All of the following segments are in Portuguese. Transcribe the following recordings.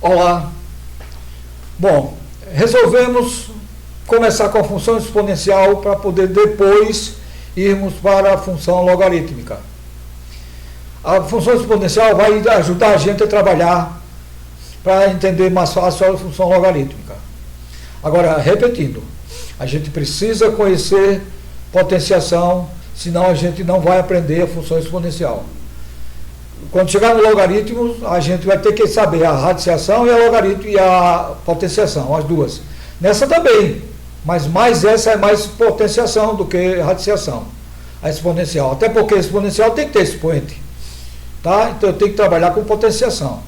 Olá. Bom, resolvemos começar com a função exponencial para poder depois irmos para a função logarítmica. A função exponencial vai ajudar a gente a trabalhar para entender mais fácil a função logarítmica. Agora, repetindo, a gente precisa conhecer potenciação, senão a gente não vai aprender a função exponencial. Quando chegar no logaritmo, a gente vai ter que saber a radiciação e a logaritmo e a potenciação, as duas. Nessa também, mas mais essa é mais potenciação do que radiciação, a exponencial. Até porque a exponencial tem que ter expoente, tá? Então eu tenho que trabalhar com potenciação.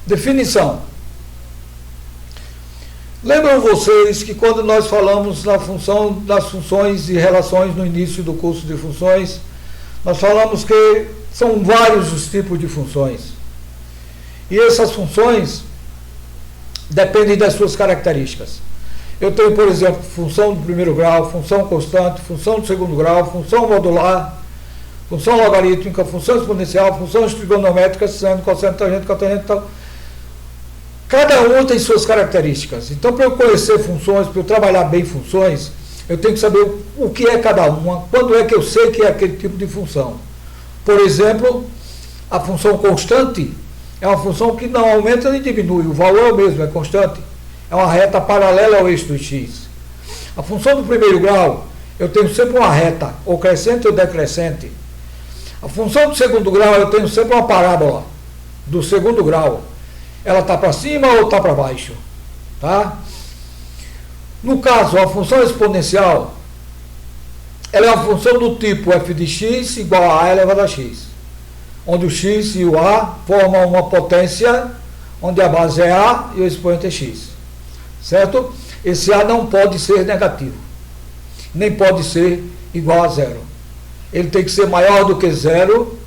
Definição. Lembram vocês que quando nós falamos das funções e relações no início do curso de funções, nós falamos que são vários os tipos de funções. E essas funções dependem das suas características. Eu tenho, por exemplo, função do primeiro grau, função constante, função do segundo grau, função modular, função logarítmica, função exponencial, funções trigonométricas, seno, cosseno, tangente, cotangente, tal. Cada um tem suas características. Então, para eu conhecer funções, para eu trabalhar bem funções, eu tenho que saber o que é cada uma, quando é que eu sei que é aquele tipo de função. Por exemplo, a função constante é uma função que não aumenta nem diminui, o valor é o mesmo, é constante. É uma reta paralela ao eixo do x. A função do primeiro grau, eu tenho sempre uma reta, ou crescente ou decrescente. A função do segundo grau, eu tenho sempre uma parábola do segundo grau. Ela está para cima ou está para baixo, tá? No caso, a função exponencial, ela é uma função do tipo f de x igual a elevado a x, onde o x e o a formam uma potência, onde a base é a e o expoente é x, certo? Esse a não pode ser negativo, nem pode ser igual a zero. Ele tem que ser maior do que zero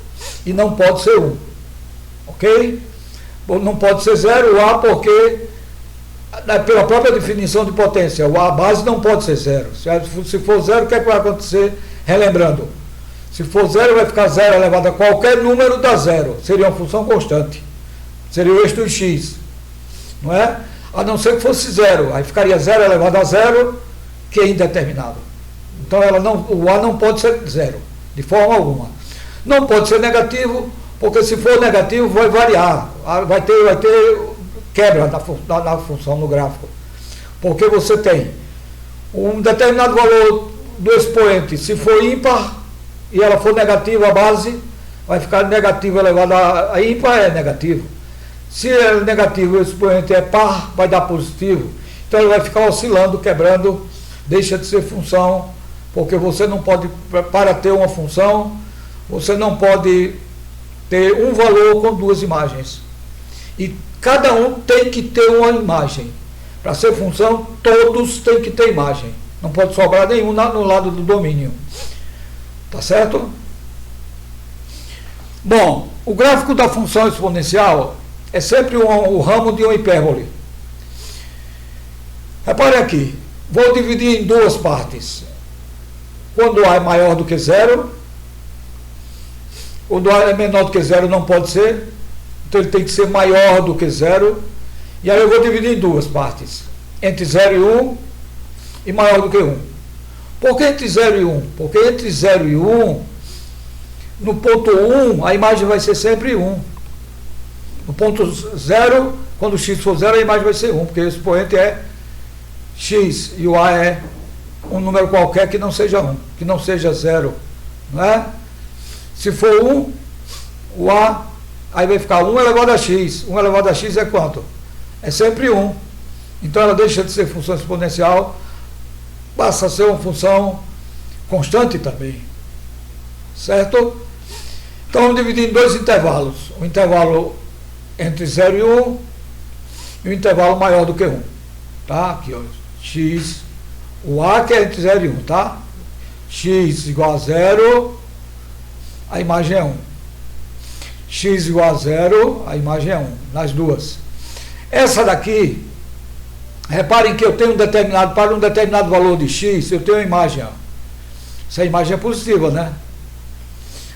e não pode ser 1, ok? Não pode ser zero o a porque, pela própria definição de potência, o a base não pode ser zero. Se for zero, o que é que vai acontecer? Relembrando, se for zero, vai ficar zero elevado a qualquer número da zero. Seria uma função constante. Seria o eixo do x. Não é? A não ser que fosse zero. Aí ficaria zero elevado a zero, que é indeterminado. Então o a não pode ser zero, de forma alguma. Não pode ser negativo, porque se for negativo vai variar. Vai ter quebra na função no gráfico. Porque você tem um determinado valor do expoente, se for ímpar e ela for negativa, a base vai ficar negativa elevado a ímpar, é negativo. Se é negativo e o expoente é par, vai dar positivo. Então ele vai ficar oscilando, quebrando, deixa de ser função, porque você não pode, para ter uma função, você não pode ter um valor com duas imagens. E cada um tem que ter uma imagem. Para ser função, todos têm que ter imagem. Não pode sobrar nenhum no lado do domínio. Tá certo? Bom, o gráfico da função exponencial é sempre o ramo de uma hipérbole. Repare aqui, vou dividir em duas partes. Quando A é maior do que zero, quando A é menor do que zero não pode ser, então ele tem que ser maior do que zero, e aí eu vou dividir em duas partes, entre 0 e 1 e maior do que 1. Por que entre 0 e 1? Porque entre 0 e 1, no ponto 1, a imagem vai ser sempre 1. No ponto 0, quando o x for 0, a imagem vai ser 1, porque o expoente é x e o a é um número qualquer que não seja 1, que não seja 0, não é? Se for 1, o a, aí vai ficar 1 elevado a x. 1 elevado a x é quanto? É sempre 1. Então ela deixa de ser função exponencial, passa a ser uma função constante também. Certo? Então vamos dividir em dois intervalos. O intervalo entre 0 e 1 e o intervalo maior do que 1. Tá? Aqui, ó. X, o a que é entre 0 e 1, tá? X igual a 0, a imagem é 1. X igual a 0, a imagem é 1, nas duas. Essa daqui, reparem que eu tenho para um determinado valor de x, eu tenho uma imagem, ó. Essa imagem é positiva, né?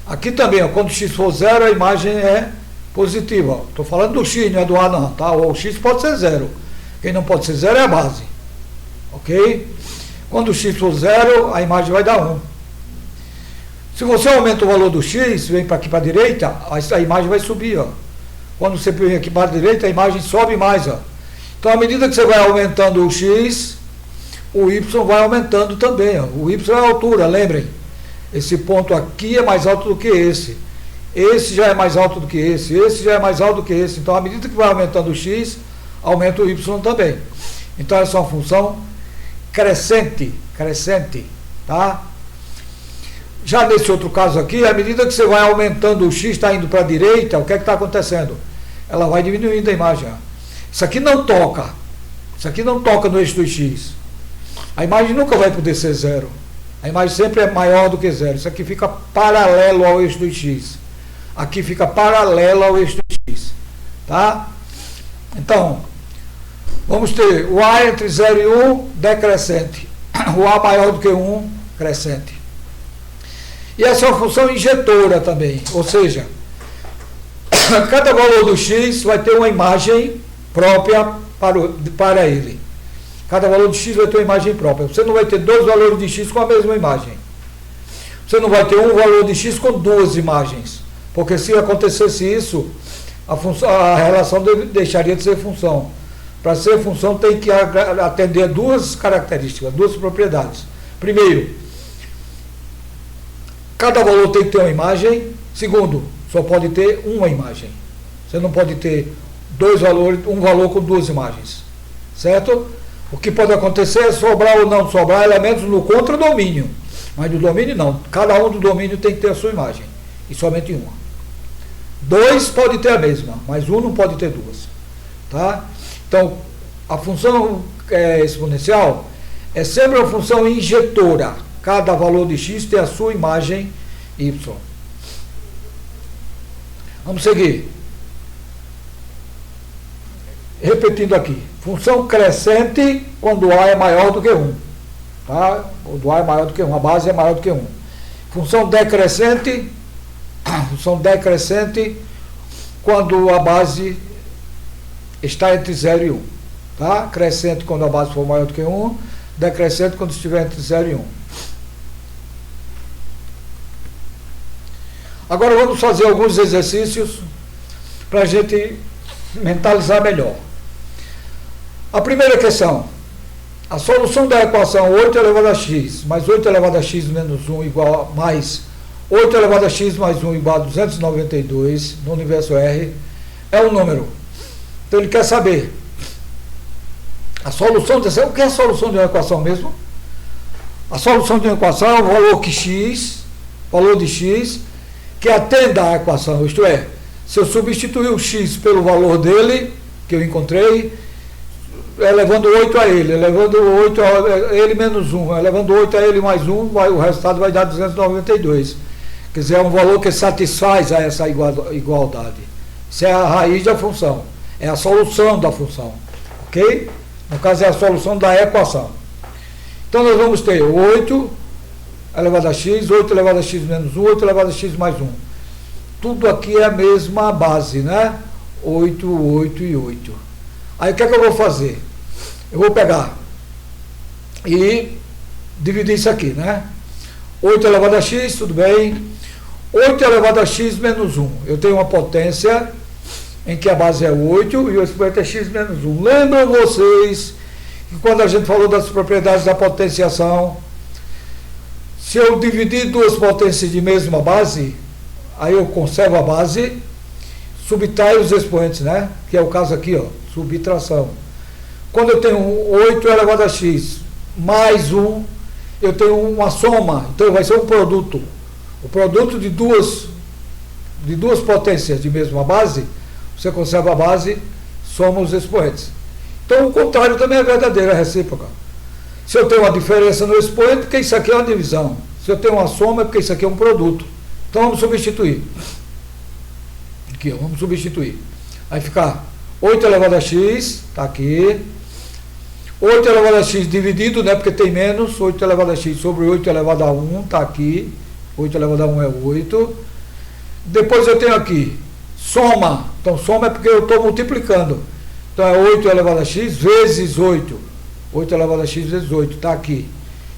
Aqui também, ó, quando x for 0, a imagem é positiva. Estou falando do x, não é do a não, tá? O x pode ser zero. Quem não pode ser zero é a base. Ok? Quando o x for zero, a imagem vai dar 1. Se você aumenta o valor do x, vem para aqui para a direita, a imagem vai subir, ó. Quando você vem aqui para a direita, a imagem sobe mais, ó. Então, à medida que você vai aumentando o x, o y vai aumentando também, ó. O y é a altura, lembrem. Esse ponto aqui é mais alto do que esse. Esse já é mais alto do que esse já é mais alto do que esse. Então, à medida que vai aumentando o x, aumenta o y também. Então, essa é uma função crescente, tá? Já nesse outro caso aqui, à medida que você vai aumentando o x, está indo para a direita, o que é que está acontecendo? Ela vai diminuindo a imagem, ó. Isso aqui não toca. Isso aqui não toca no eixo do x. A imagem nunca vai poder ser zero. A imagem sempre é maior do que zero. Isso aqui fica paralelo ao eixo do x. Aqui fica paralelo ao eixo do x. Tá? Então, vamos ter o a entre 0 e 1 decrescente. O a maior do que 1 crescente. E essa é uma função injetora também. Ou seja, cada valor do x vai ter uma imagem própria para ele. Cada valor de x vai ter uma imagem própria. Você não vai ter dois valores de x com a mesma imagem. Você não vai ter um valor de x com duas imagens. Porque se acontecesse isso, a relação deixaria de ser função. Para ser função tem que atender duas características, duas propriedades. Primeiro, cada valor tem que ter uma imagem. Segundo, só pode ter uma imagem. Você não pode ter dois valores, um valor com duas imagens. Certo? O que pode acontecer é sobrar ou não sobrar elementos no contradomínio. Mas no domínio não. Cada um do domínio tem que ter a sua imagem. E somente uma. Dois pode ter a mesma, mas um não pode ter duas. Tá? Então, a função exponencial é sempre uma função injetora. Cada valor de x tem a sua imagem y. Vamos seguir. Repetindo aqui. Função crescente quando a é maior do que 1. Tá? Quando a é maior do que 1. A base é maior do que 1. Função decrescente quando a base está entre 0 e 1. Tá? Crescente quando a base for maior do que 1. Decrescente quando estiver entre 0 e 1. Agora vamos fazer alguns exercícios para a gente mentalizar melhor. A primeira questão. A solução da equação 8 elevado a x mais 8 elevado a x menos 1 igual a mais 8 elevado a x mais 1 igual a 292 no universo R é um número. Então ele quer saber a solução dessa. O que é a solução de uma equação mesmo? A solução de uma equação é o valor de x que atenda à equação, isto é, se eu substituir o x pelo valor dele, que eu encontrei, elevando 8 a ele, elevando 8 a ele menos 1, elevando 8 a ele mais 1, o resultado vai dar 292. Quer dizer, é um valor que satisfaz a essa igualdade. Isso é a raiz da função, é a solução da função, ok? No caso é a solução da equação. Então nós vamos ter 8 elevado a x, 8 elevado a x menos 1, 8 elevado a x mais 1. Tudo aqui é a mesma base, né? 8, 8 e 8. Aí o que é que eu vou fazer? Eu vou pegar e dividir isso aqui, né? 8 elevado a x, tudo bem. 8 elevado a x menos 1. Eu tenho uma potência em que a base é 8 e o expoente é x menos 1. Lembram vocês que quando a gente falou das propriedades da potenciação, se eu dividir duas potências de mesma base, aí eu conservo a base, subtraio os expoentes, né? Que é o caso aqui, ó, subtração. Quando eu tenho 8 elevado a x mais 1, eu tenho uma soma, então vai ser um produto. O produto de duas potências de mesma base, você conserva a base, soma os expoentes. Então o contrário também é verdadeiro, é recíproca. Se eu tenho uma diferença no expoente, porque isso aqui é uma divisão. Se eu tenho uma soma, é porque isso aqui é um produto. Então vamos substituir. Aqui, ó, vamos substituir. Aí fica 8 elevado a x, está aqui. 8 elevado a x dividido, né, porque tem menos. 8 elevado a x sobre 8 elevado a 1, está aqui. 8 elevado a 1 é 8. Depois eu tenho aqui Soma. Então, soma é porque eu estou multiplicando. Então, é 8 elevado a x vezes 8. 8 elevado a x vezes 8, está aqui.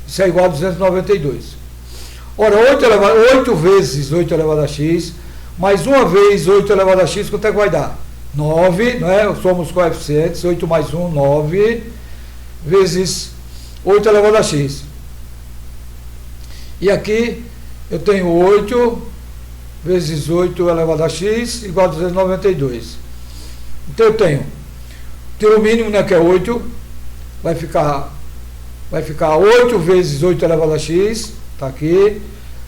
Isso é igual a 292. Ora, 8 vezes 8 elevado a x, mais uma vez 8 elevado a x, quanto é que vai dar? 9, não é? Somos os coeficientes, 8 mais 1, 9, vezes 8 elevado a x. E aqui eu tenho 8 vezes 8 elevado a x, igual a 292. Então eu tenho, tiro mínimo, né, que é 8, vai ficar 8 vezes 8 elevado a x, está aqui.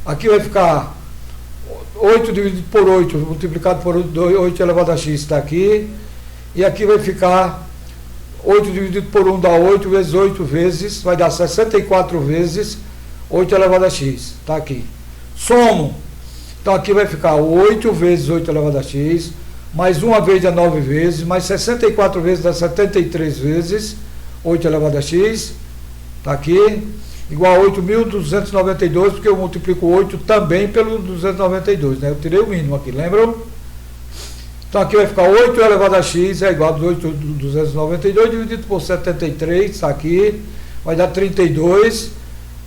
Aqui vai ficar 8 dividido por 8, multiplicado por 8 elevado a x, está aqui. E aqui vai ficar 8 dividido por 1 dá 8 vezes 8 vezes, vai dar 64 vezes 8 elevado a x, está aqui. Somo. Então aqui vai ficar 8 vezes 8 elevado a x, mais uma vez dá 9 vezes, mais 64 vezes dá 73 vezes 8 elevado a x, está aqui, igual a 8.292, porque eu multiplico 8 também pelo 292, né? Eu tirei o mínimo aqui, lembram? Então aqui vai ficar 8 elevado a x é igual a 8.292 dividido por 73, está aqui, vai dar 32,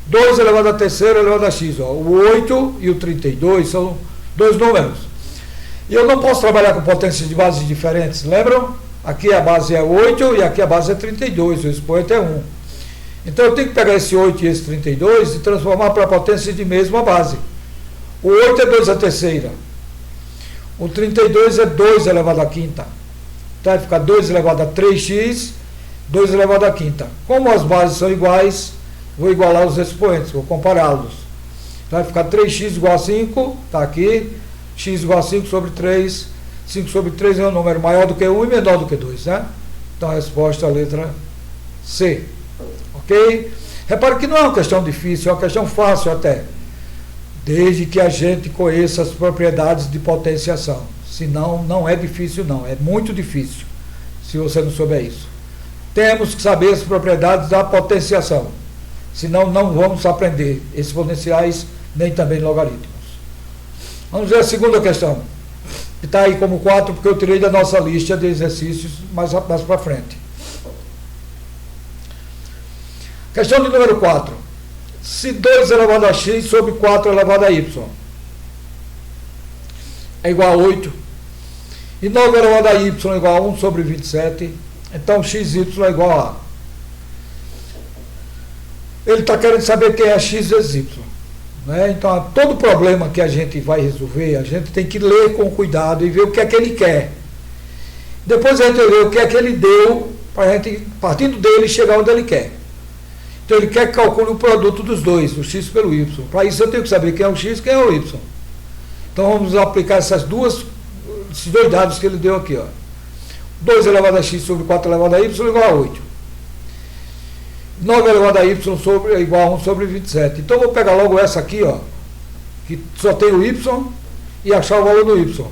2 elevado a terceira elevado a x, ó. O 8 e o 32 são dois números. E eu não posso trabalhar com potências de bases diferentes, lembram? Aqui a base é 8 e aqui a base é 32, o expoente é 1. Então eu tenho que pegar esse 8 e esse 32 e transformar para potências de mesma base. O 8 é 2 a terceira. O 32 é 2 elevado à quinta. Então vai ficar 2 elevado a 3x, 2 elevado à quinta. Como as bases são iguais, vou igualar os expoentes, vou compará-los. Então vai ficar 3x igual a 5, está aqui. X igual a 5 sobre 3. 5 sobre 3 é um número maior do que 1 e menor do que 2, né? Então a resposta é a letra C. Ok? Repare que não é uma questão difícil, é uma questão fácil até. Desde que a gente conheça as propriedades de potenciação. Senão, não é difícil não, é muito difícil, se você não souber isso. Temos que saber as propriedades da potenciação. Senão, não vamos aprender exponenciais, nem também logaritmos. Vamos ver a segunda questão, que está aí como 4, porque eu tirei da nossa lista de exercícios mais para frente. Questão de número 4. Se 2 elevado a x sobre 4 elevado a y é igual a 8, e 9 elevado a y é igual a 1 sobre 27, então xy é igual a... Ele está querendo saber quem é x vezes y. Né? Então, todo problema que a gente vai resolver, a gente tem que ler com cuidado e ver o que é que ele quer. Depois a gente vê o que é que ele deu, para a gente, partindo dele, chegar onde ele quer. Então, ele quer que calcule o produto dos dois, o x pelo y. Para isso, eu tenho que saber quem é o x e quem é o y. Então, vamos aplicar esses dois dados que ele deu aqui. Ó. 2 elevado a x sobre 4 elevado a y igual a 8. 9 elevado a y é igual a 1 sobre 27. Então, eu vou pegar logo essa aqui, ó, que só tem o y, e achar o valor do y.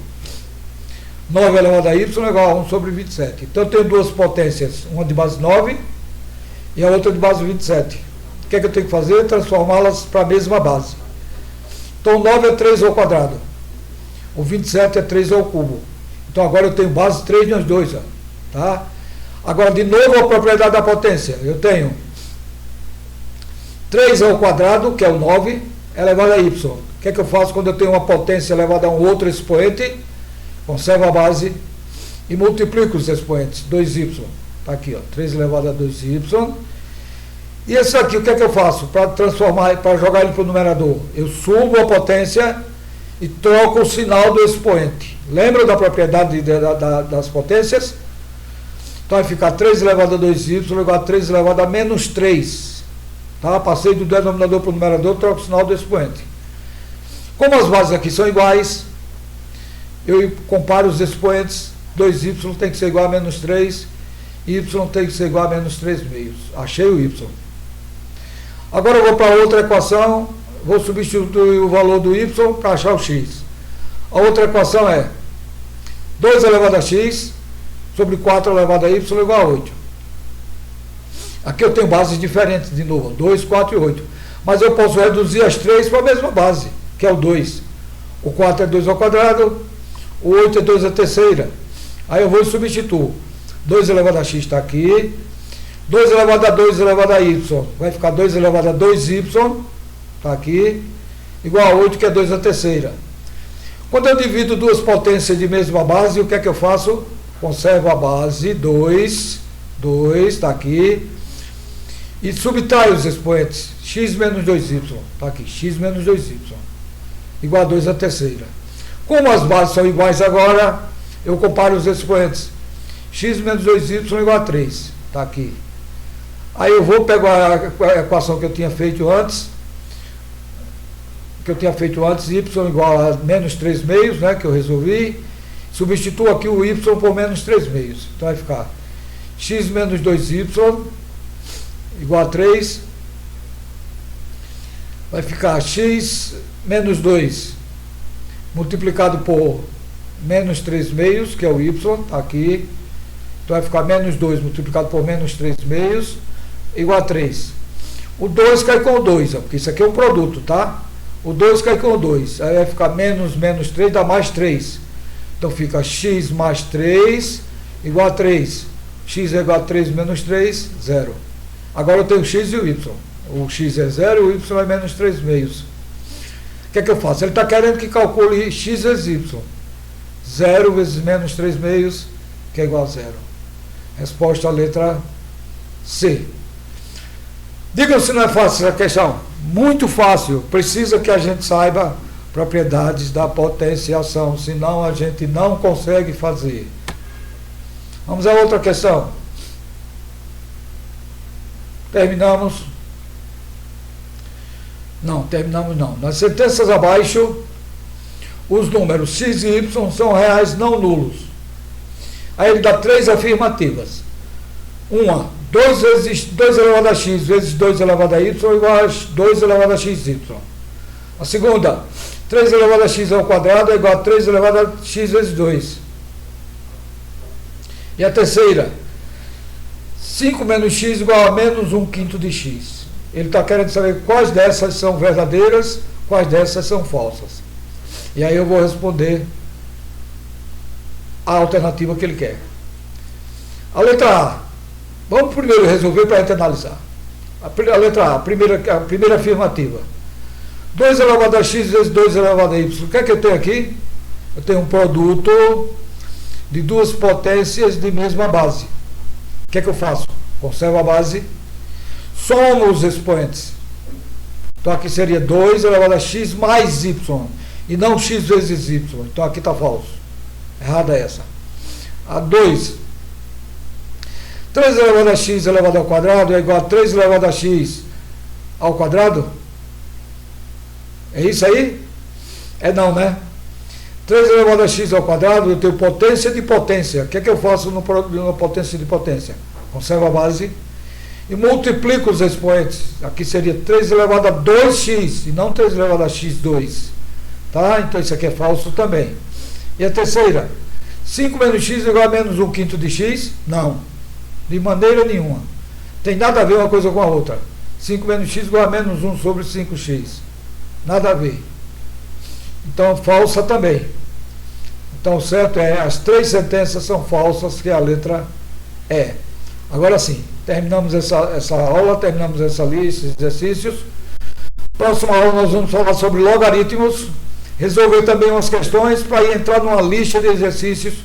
9 elevado a y é igual a 1 sobre 27. Então, eu tenho duas potências, uma de base 9 e a outra de base 27. O que é que eu tenho que fazer? Transformá-las para a mesma base. Então, 9 é 3 ao quadrado. O 27 é 3 ao cubo. Então, agora eu tenho base 3 nos dois. Ó, tá? Agora, de novo, a propriedade da potência. Eu tenho 3 ao quadrado, que é o 9, elevado a y. O que é que eu faço quando eu tenho uma potência elevada a um outro expoente? Conservo a base e multiplico os expoentes. 2y. Está aqui, ó, 3 elevado a 2y. E esse aqui, o que é que eu faço? Para transformar, para jogar ele para o numerador. Eu subo a potência e troco o sinal do expoente. Lembra da propriedade das potências? Então vai ficar 3 elevado a 2y igual a 3 elevado a menos 3. Tá? Passei do denominador para o numerador, troco o sinal do expoente. Como as bases aqui são iguais, eu comparo os expoentes. 2y tem que ser igual a menos 3, y tem que ser igual a menos 3 meios. Achei o y. Agora eu vou para outra equação, vou substituir o valor do y para achar o x. A outra equação é 2 elevado a x sobre 4 elevado a y igual a 8. Aqui eu tenho bases diferentes de novo, 2, 4 e 8. Mas eu posso reduzir as três para a mesma base, que é o 2. O 4 é 2 ao quadrado, O 8 é 2 a terceira. Aí eu vou e substituo. 2 elevado a x está aqui. 2 elevado a 2 elevado a y. Vai ficar 2 elevado a 2y. Está aqui. Igual a 8, que é 2 a terceira. Quando eu divido duas potências de mesma base, o que é que eu faço? Conservo a base, 2, está aqui. E subtraio os expoentes. X menos 2y. Está aqui, x menos 2y. Igual a 2 a terceira. Como as bases são iguais agora, eu comparo os expoentes. X menos 2y igual a 3. Está aqui. Aí eu vou pegar a equação que eu tinha feito antes. Y igual a menos 3 meios, né, que eu resolvi. Substituo aqui o y por menos 3 meios. Então vai ficar x menos 2y igual a 3. Vai ficar x menos 2 multiplicado por menos 3 meios, que é o y, está aqui. Então vai ficar menos 2 multiplicado por menos 3 meios, igual a 3. O 2 cai com o 2, ó, porque isso aqui é um produto, tá? O 2 cai com o 2. Aí vai ficar menos 3 dá mais 3. Então fica x mais 3 igual a 3. X é igual a 3 menos 3, 0. Agora eu tenho o x e o y. O x é 0 e o y é menos 3 meios. O que é que eu faço? Ele está querendo que calcule x vezes y. 0 vezes menos 3 meios, que é igual a 0. Resposta à letra C. Digam se não é fácil essa questão. Muito fácil. Precisa que a gente saiba propriedades da potenciação, senão a gente não consegue fazer. Vamos a outra questão. Terminamos? Não, terminamos não. Nas sentenças abaixo, os números x e y são reais não nulos. Aí ele dá 3 afirmativas. Uma, 2 elevado a x vezes 2 elevado a y igual a 2 elevado a xy. A segunda, 3 elevado a x ao quadrado é igual a 3 elevado a x vezes 2. E a terceira, 5 menos x igual a menos 1/5 de x. Ele está querendo saber quais dessas são verdadeiras, quais dessas são falsas. E aí eu vou responder a alternativa que ele quer. A letra A. Vamos primeiro resolver para a gente analisar. A letra A, a primeira afirmativa. 2 elevado a x vezes 2 elevado a y. O que é que eu tenho aqui? Eu tenho um produto de duas potências de mesma base. O que é que eu faço? Conservo a base, somo os expoentes. Então aqui seria 2 elevado a x mais y, e não x vezes y. Então aqui está falso. Errada essa. A 2. 3 elevado a x elevado ao quadrado é igual a 3 elevado a x ao quadrado? É isso aí? É não, né? 3 elevado a x ao quadrado, eu tenho potência de potência. O que é que eu faço no potência de potência? Conservo a base e multiplico os expoentes. Aqui seria 3 elevado a 2x e não 3 elevado a x2. Tá? Então isso aqui é falso também. E a terceira, 5 menos x igual a menos 1/5 de x? Não. De maneira nenhuma. Tem nada a ver uma coisa com a outra. 5 menos x igual a menos 1 sobre 5x. Nada a ver. Então, falsa também. Então, certo é, as 3 sentenças são falsas, que é a letra E. Agora sim, terminamos essa aula, terminamos essa lista, esses exercícios. Próxima aula nós vamos falar sobre logaritmos, resolver também umas questões para entrar numa lista de exercícios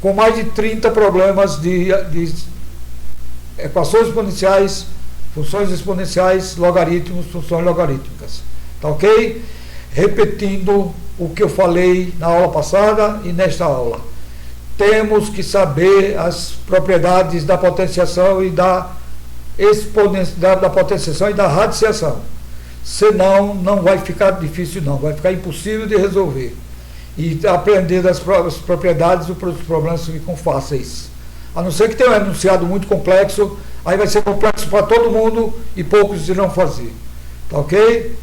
com mais de 30 problemas de equações exponenciais, funções exponenciais, logaritmos, funções logarítmicas. Tá ok? Repetindo o que eu falei na aula passada e nesta aula. Temos que saber as propriedades da potenciação e da potenciação e da radiciação. Senão, não vai ficar difícil não, vai ficar impossível de resolver. E aprender das propriedades, os problemas ficam fáceis. A não ser que tenha um enunciado muito complexo, aí vai ser complexo para todo mundo e poucos irão fazer. Tá ok?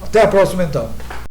Até a próxima então.